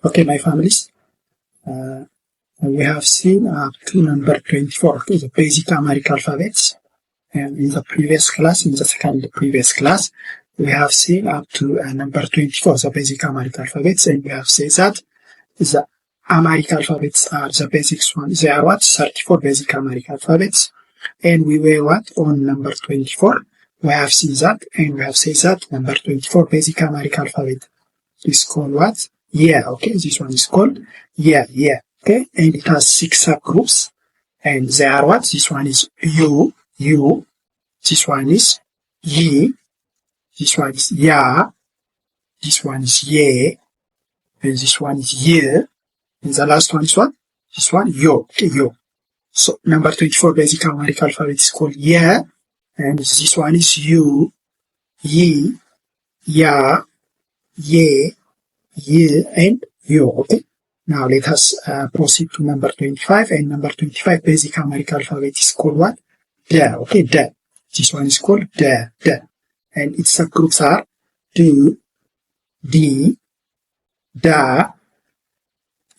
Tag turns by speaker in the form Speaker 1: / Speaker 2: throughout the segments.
Speaker 1: Okay, my families, we have seen up to number 24, okay, the basic Amharic alphabets. And in the previous class, in the second previous class, we have seen up to number 24, the basic Amharic alphabets, and we have said that the Amharic alphabets are the basics one. They are what? 34 basic Amharic alphabets. And we were what? On number 24. We have seen that, and we have said that number 24 basic Amharic alphabet is called what? Yeah, okay, this one is called yeah, okay, and it has 6 subgroups, and they are what? This one is you, this one is ye, this one is ya, this one is ye, and this one is ye, and the last one is what? This one, yo, okay, yo. So, number 24 basic Amharic alphabet is called yeah, and this one is you, ye, ya, ye, and yo, okay? Now let us proceed to number 25, and number 25 basic Amharic alphabet is called what? Da, okay, da. This one is called da. And its subgroups are do, di, da,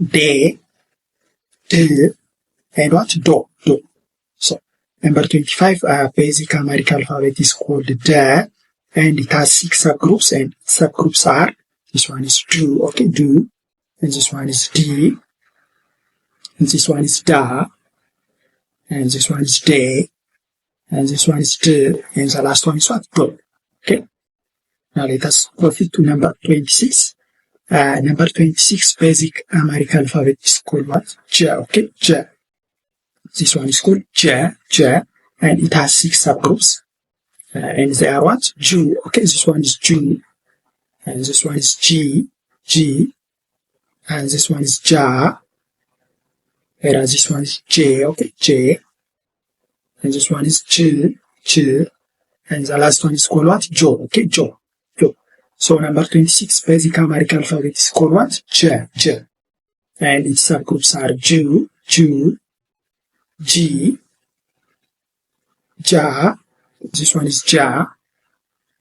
Speaker 1: de, d, and what? Do. So, number 25 basic Amharic alphabet is called da, and it has 6 subgroups, and subgroups are, this one is do, okay, do, and this one is di, and this one is da, and this one is de, and this one is d, and the last one is what? Do. Okay. Now let us proceed to number 26. Number 26 basic Amharic alphabet is called what? Ja, okay, ja. This one is called ja, and it has 6 subgroups, and they are what? Ju, okay, this one is Ju, and this one is G, and this one is Ja, whereas this one is J, okay, J, and this one is J, and the last one is called what? Jo, okay, Jo. So number 26 basic Amharic alphabet is called what? Ja, and its subgroups are Ju, G, Ja, this one is Ja,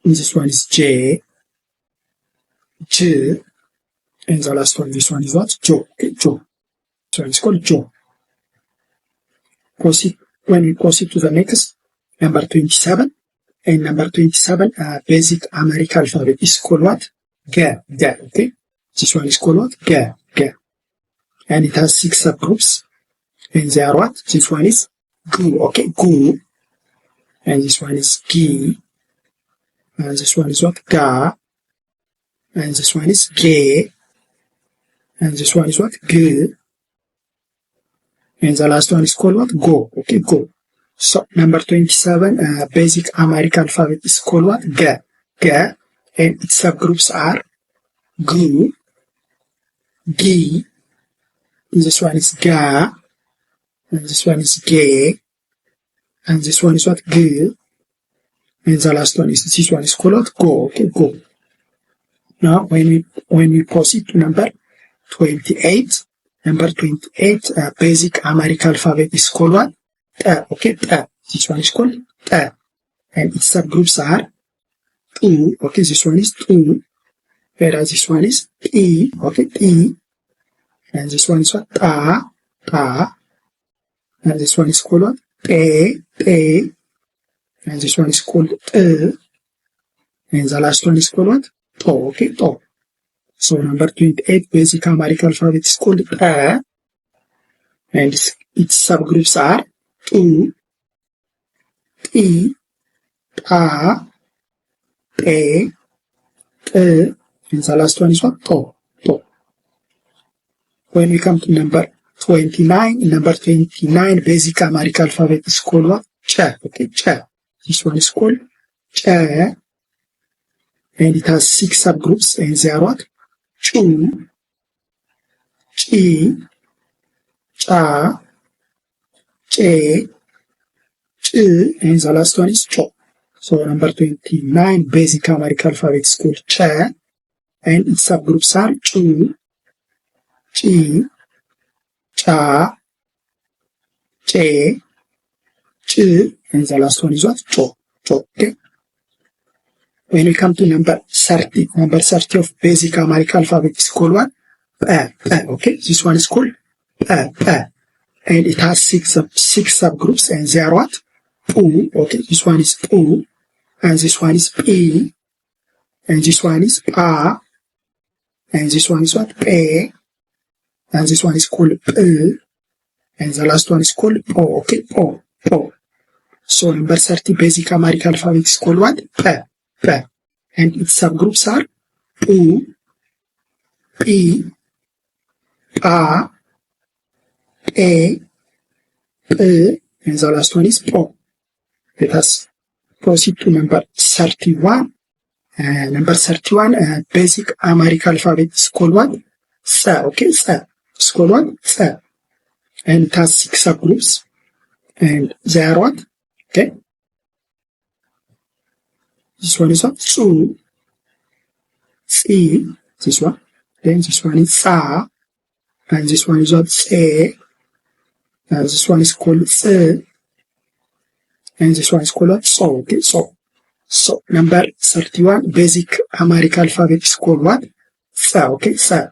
Speaker 1: and this one is J, and the last one, this one is what? Jo, okay, Jo. So it's called Jo. When we proceed to the next, number 27, and number 27 basic Amharic alphabet is called what? Ga, okay? This one is called what? Ga. And it has 6 subgroups, and they are what? This one is Gu, okay, Gu, and this one is Gi, and this one is what? Ga, and this one is Ge, and this one is what? G, and the last one is called what? Go, okay, Go. So, number 27 basic Amharic alphabet is called what? Ga, and its subgroups are Gu, Gi, and this one is Ga, and this one is Ge, and this one is what? G, and the last one is, this one is called what? Go, okay, Go. Now, when we proceed to number 28, basic Amharic alphabet is called what? Ta, okay, Ta. This one is called Ta, and its subgroups are Tu, okay, this one is Tu, whereas this one is Ti, okay, Ti, and this one is what? Ta, and this one is called what? Te, and this one is called Te, and the last one is called what? To, okay, To. So number 28 basic Amharic alphabet is called Ta, and its subgroups are Tu, Ti, Ta, Te, and the last one is what? To. When we come to number 29 basic Amharic alphabet is called what? Cha, okay, Cha. This one is called Cha, and it has 6 subgroups, and they are what? Chu, Chi, Cha, Che, Chi, and the last one is Cho. So number 29 basic Amharic alphabet is called Cha, and its subgroups are Chu, Chi, Cha, Che, Chi, and the last one is what? Cho, okay? When we come to number 30 of basic Amharic alphabet is called what? Okay, this one is called and it has six subgroups, and they are what? Pu. Okay, this one is Pu, and this one is P, and this one is Pa, and this one is what? Pe, and this one is called P, and the last one is called Po. Okay, Po. So number 30 basic Amharic alphabet is called what? P. And its subgroups are Pu, P, Pa, Pe, P, and the last one is Po. Let us proceed to number 31. Number 31, basic Amharic alphabet is called what? Sa. Okay, Sa. It's called what? Sa. And it has 6 subgroups. And they are what? Okay. This one is what? Su. Si. This one. Then this one is Sa. And this one is what? Se. This one is called Se. And this one is called what? So. Okay, so number 31 basic Amharic alphabet is called what? Sa. Okay, Sa.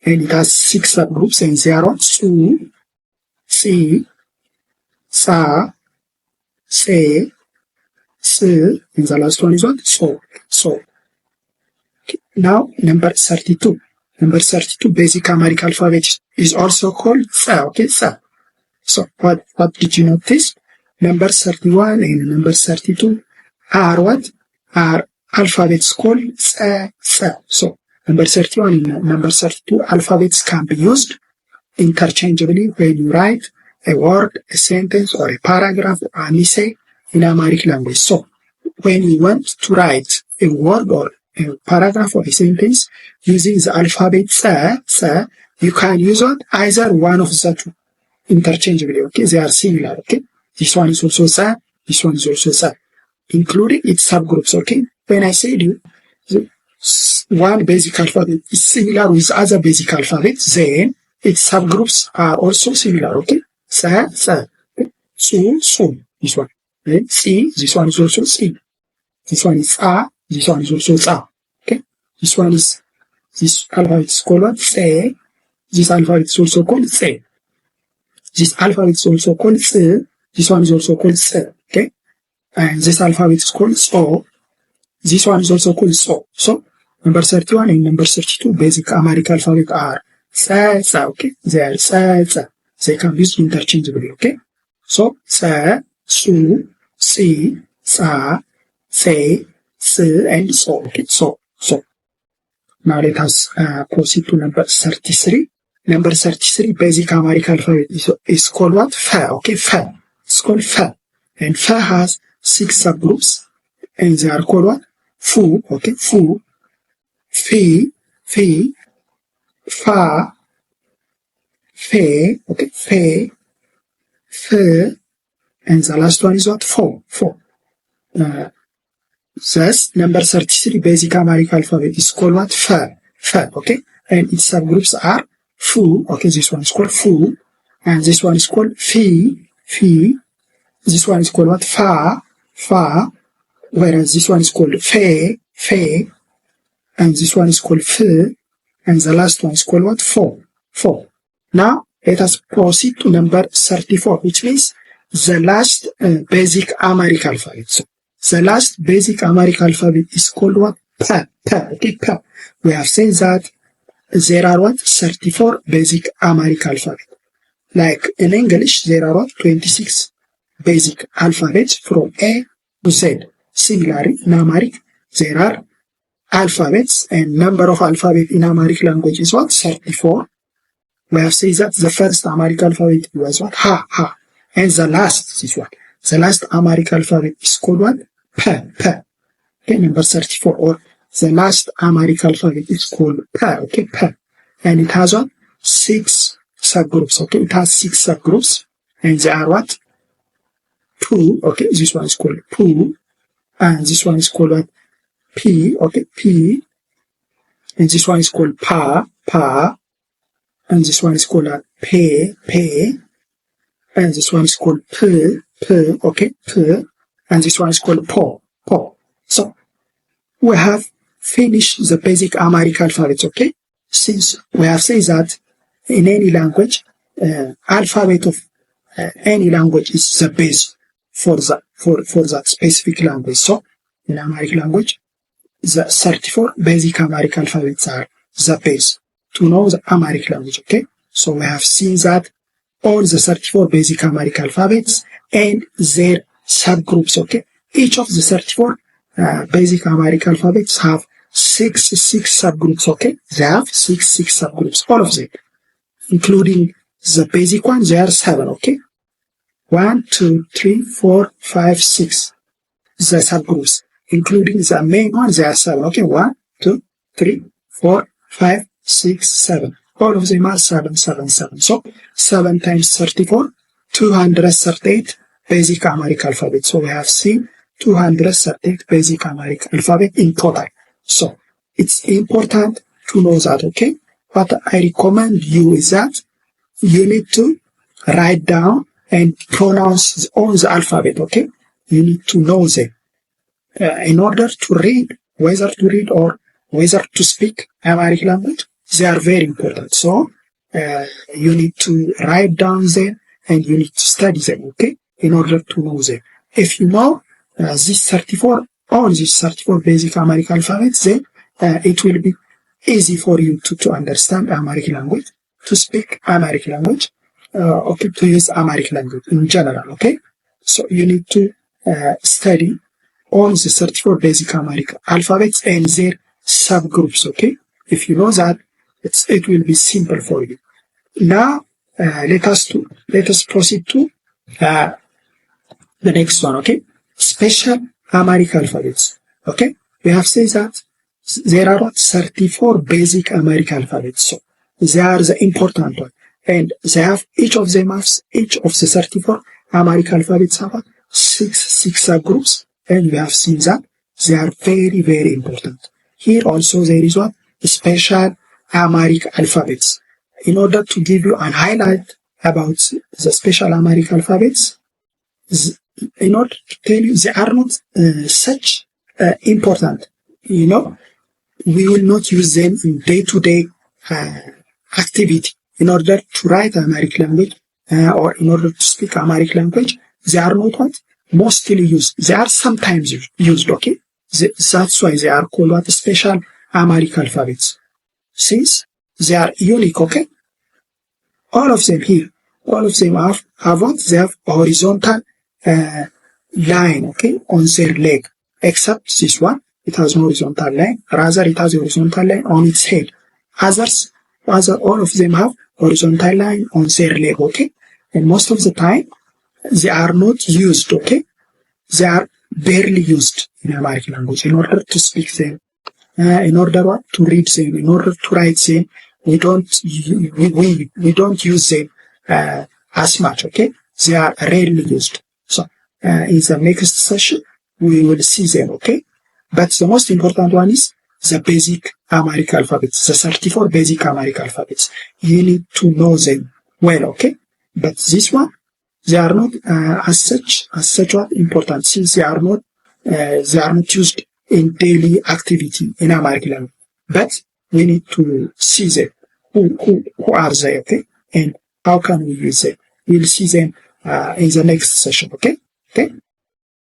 Speaker 1: And it has 6 subgroups, and they are what? Su, Si, Sa, Se, Se, and the last one is what? So. Okay. Now number 32. Number 32 basic Amharic alphabet is also called Sa. Okay, Sa. So what did you notice? Number 31 and number 32 are what? Are alphabets called Sa. So number 31 and number 32 alphabets can be used interchangeably when you write a word, a sentence, or a paragraph, or an essay in Amharic language. So when you want to write a word or a paragraph or a sentence using the alphabet Sa, you can use it either one of the two interchangeably. Okay, they are similar. Okay, this one is also Sa, this one is also Sa, including its subgroups. Okay, when I said you one basic alphabet is similar with other basic alphabets, then its subgroups are also similar. Okay, Sa, Su, this one. Then Si, this one is also Si. This one is Sa, this one is also Sa. Okay, this alphabet is called Se. This alphabet is also called Se. This alphabet is also called Se. This one is also called Se. Okay, and this alphabet is called So. This one is also called So. So number 31 and number 32 basic Amharic alphabet are Sa. Okay, they are Sa. They can be used interchangeably. Okay, so Sa, Su, Si, Sa, Se, Se, and So. Okay, so now let us proceed to number 33. Number 33 basic Amharic alphabet is called what? Fa. Okay, Fa. It's called Fa, and Fa has 6 subgroups, and they are called what? Fu. Okay, Fu, Fi, Fa, Fe. Okay, Fe, and the last one is what? Fo. Thus, number 33 basic Amharic alphabet is called what? Fa. Okay, and its subgroups are Fu. Okay, this one is called Fu, and this one is called Fi. This one is called what? Fa, whereas this one is called Fe, and this one is called Fe, and the last one is called what? Fo. Now, let us proceed to number 34, which means the last basic Amharic alphabet. So, the last basic Amharic alphabet is called what? Pa. Okay, Pa. We have said that there are what? 34 basic Amharic alphabet. Like in English, there are what? 26 basic alphabets from A to Z. Similarly, in Amharic, there are alphabets, and number of alphabet in Amharic language is what? 34. We have said that the first Amharic alphabet was what? Ha. And the last is what? The last Amharic alphabet is called what? Pa. Okay, number 34. Or the last Amharic alphabet is called Pa. Okay, Pa. And it has what? 6 subgroups. Okay, it has 6 subgroups, and they are what? Pu. Okay, this one is called Pu, and this one is called what? P. Okay, P, and this one is called Pa, and this one is called Pe, and this one is called P. Okay, P, and this one is called Po. So we have finished the basic Amharic alphabet. Okay, since we have said that in any language, alphabet of any language is the base for that specific language. So in Amharic language, the 34 basic Amharic alphabets are the base to know the Amharic language, okay? So we have seen that all the 34 basic Amharic alphabets and their subgroups, okay? Each of the 34 basic Amharic alphabets have six subgroups, okay? They have six subgroups, all of them, including the basic one. There are 7, okay? 1, 2, 3, 4, 5, 6. The subgroups, including the main one, there are 7, okay? 1, 2, 3, 4, 5, 6, 7. All of them are 7, 7, 7. So 7 times 34, 238 basic Amharic alphabet. So we have seen 238 basic Amharic alphabet in total. So it's important to know that, okay? What I recommend you is that you need to write down and pronounce all the alphabet, okay? You need to know them in order to read, whether to read or whether to speak Amharic language. They are very important. So you need to write down them and you need to study them, okay, in order to know them. If you know these 34 basic Amharic alphabets, then it will be easy for you to understand Amharic language, to speak Amharic language, okay, to use Amharic language in general, okay? So you need to study all the 34 basic Amharic alphabets and their subgroups, okay? If you know that, it will be simple for you. Now, let us proceed to the next one, okay? Special Amharic alphabets, okay? We have said that there are 34 basic Amharic alphabets, so they are the important one, and they have each of the 34 Amharic alphabets have six subgroups, and we have seen that they are very, very important. Here also there is one special Amharic alphabets. In order to give you an highlight about the special Amharic alphabets, in order to tell you they are not such important, you know, we will not use them in day-to-day activity. In order to write Amharic language or in order to speak Amharic language, they are not what mostly used. They are sometimes used, okay? That's why they are called what special Amharic alphabets. Since they are unique, okay? All of them here, all of them have what? They have a horizontal line, okay, on their leg. Except this one, it has no horizontal line. Rather, it has a horizontal line on its head. All of them have horizontal line on their leg, okay? And most of the time, they are not used, okay? They are barely used in Amharic language. In order to speak them, in order to read them, in order to write them, we don't use them as much, okay? They are rarely used. So in the next session, we will see them, okay? But the most important one is the basic Amharic alphabets, the 34 basic Amharic alphabets. You need to know them well, okay? But this one, they are not as such what important, since they are not used in daily activity in Amharic language. But we need to see them. Who are they, okay? And how can we use them? We'll see them in the next session, okay? Okay?